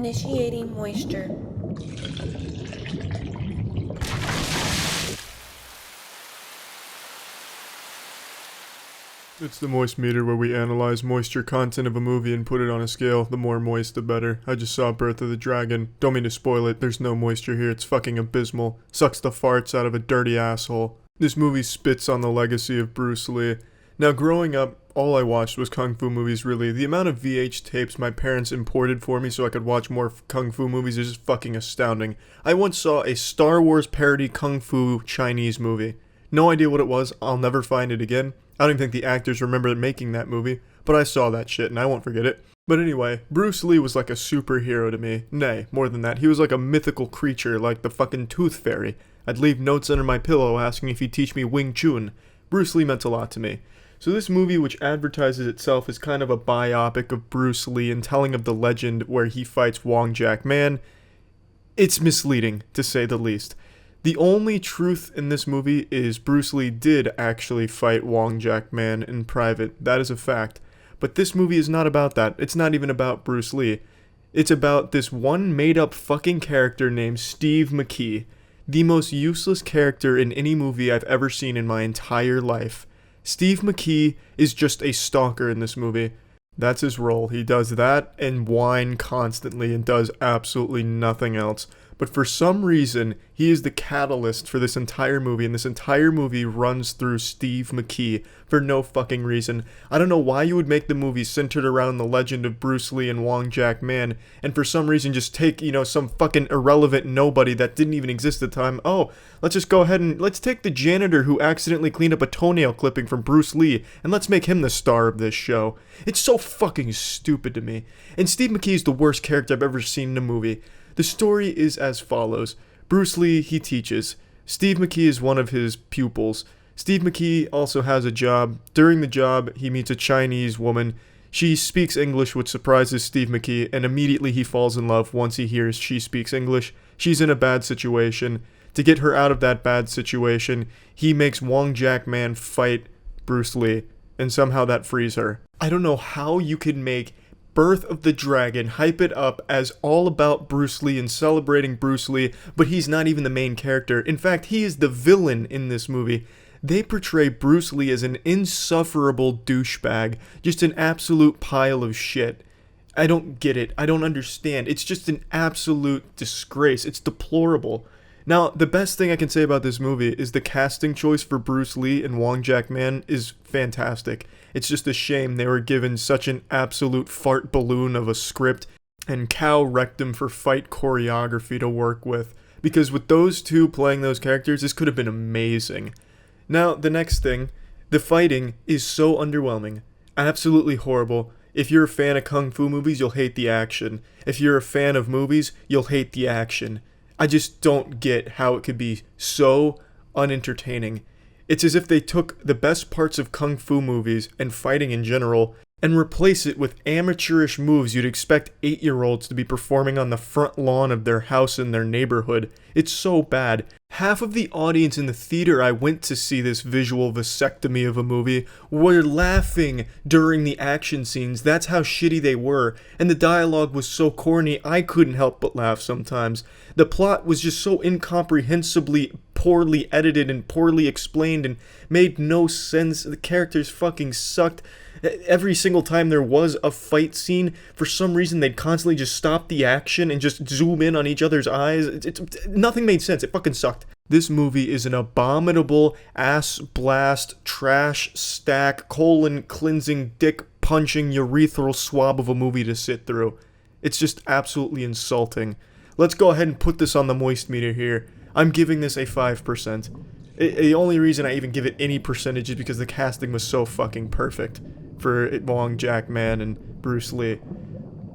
Initiating moisture. It's the moist meter where we analyze moisture content of a movie and put it on a scale. The more moist, the better. I just saw Birth of the Dragon. Don't mean to spoil it, there's no moisture here, it's fucking abysmal. Sucks the farts out of a dirty asshole. This movie spits on the legacy of Bruce Lee. Now, growing up, all I watched was kung fu movies, really. The amount of VH tapes my parents imported for me so I could watch more kung fu movies is just fucking astounding. I once saw a Star Wars parody kung fu Chinese movie. No idea what it was, I'll never find it again. I don't even think the actors remember making that movie, but I saw that shit and I won't forget it. But anyway, Bruce Lee was like a superhero to me. Nay, more than that, he was like a mythical creature, like the fucking Tooth Fairy. I'd leave notes under my pillow asking if he'd teach me Wing Chun. Bruce Lee meant a lot to me. So this movie, which advertises itself as kind of a biopic of Bruce Lee and telling of the legend where he fights Wong Jack Man, it's misleading, to say the least. The only truth in this movie is Bruce Lee did actually fight Wong Jack Man in private. That is a fact. But this movie is not about that. It's not even about Bruce Lee. It's about this one made-up fucking character named Steve McKee. The most useless character in any movie I've ever seen in my entire life. Steve McKee is just a stalker in this movie. That's his role. He does that and whine constantly and does absolutely nothing else. But for some reason, he is the catalyst for this entire movie, and this entire movie runs through Steve McKee for no fucking reason. I don't know why you would make the movie centered around the legend of Bruce Lee and Wong Jack Man, and for some reason just take, some fucking irrelevant nobody that didn't even exist at the time. Oh, let's just go ahead and let's take the janitor who accidentally cleaned up a toenail clipping from Bruce Lee, and let's make him the star of this show. It's so fucking stupid to me. And Steve McKee is the worst character I've ever seen in a movie. The story is as follows. Bruce Lee, he teaches. Steve McKee is one of his pupils. Steve McKee also has a job. During the job, he meets a Chinese woman. She speaks English, which surprises Steve McKee, and immediately he falls in love once he hears she speaks English. She's in a bad situation. To get her out of that bad situation, he makes Wong Jack Man fight Bruce Lee, and somehow that frees her. I don't know how you can make Birth of the Dragon hype it up as all about Bruce Lee and celebrating Bruce Lee, but he's not even the main character. In fact, he is the villain in this movie. They portray Bruce Lee as an insufferable douchebag, just an absolute pile of shit. I don't get it. I don't understand. It's just an absolute disgrace. It's deplorable. Now, the best thing I can say about this movie is the casting choice for Bruce Lee and Wong Jack Man is fantastic. It's just a shame they were given such an absolute fart balloon of a script and cow rectum for fight choreography to work with. Because with those two playing those characters, this could have been amazing. Now, the next thing, the fighting is so underwhelming. Absolutely horrible. If you're a fan of kung fu movies, you'll hate the action. If you're a fan of movies, you'll hate the action. I just don't get how it could be so unentertaining. It's as if they took the best parts of kung fu movies and fighting in general and replace it with amateurish moves you'd expect 8-year-olds to be performing on the front lawn of their house in their neighborhood. It's so bad. Half of the audience in the theater I went to see this visual vasectomy of a movie were laughing during the action scenes. That's how shitty they were. And the dialogue was so corny, I couldn't help but laugh sometimes. The plot was just so incomprehensibly poorly edited and poorly explained and made no sense. The characters fucking sucked. Every single time there was a fight scene, for some reason they'd constantly just stop the action and just zoom in on each other's eyes. Nothing made sense. It fucking sucked. This movie is an abominable ass blast, trash stack, colon cleansing, dick punching, urethral swab of a movie to sit through. It's just absolutely insulting. Let's go ahead and put this on the moist meter here. I'm giving this a 5%. The only reason I even give it any percentage is because the casting was so fucking perfect for Wong Jack Man and Bruce Lee.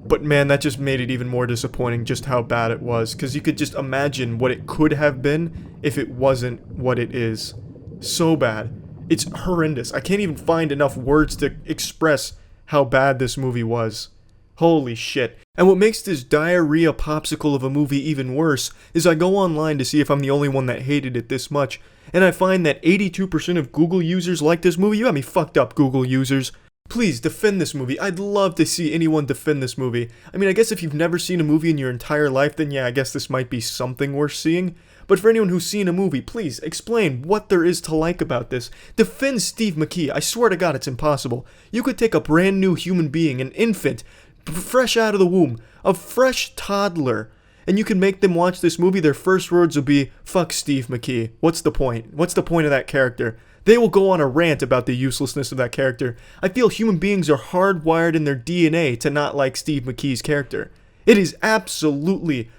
But man, that just made it even more disappointing just how bad it was, because you could just imagine what it could have been if it wasn't what it is. So bad. It's horrendous. I can't even find enough words to express how bad this movie was. Holy shit. And what makes this diarrhea popsicle of a movie even worse is I go online to see if I'm the only one that hated it this much, and I find that 82% of Google users like this movie. You got me fucked up, Google users. Please defend this movie. I'd love to see anyone defend this movie. I mean, I guess if you've never seen a movie in your entire life, then yeah, I guess this might be something worth seeing. But for anyone who's seen a movie, please explain what there is to like about this. Defend Steve McKee. I swear to God, it's impossible. You could take a brand new human being, an infant, fresh out of the womb, a fresh toddler, and you can make them watch this movie. Their first words will be, fuck Steve McKee. What's the point? What's the point of that character? They will go on a rant about the uselessness of that character. I feel human beings are hardwired in their DNA to not like Steve McKee's character. It is absolutely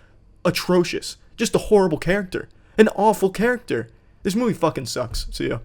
atrocious. Just a horrible character. An awful character. This movie fucking sucks. See ya.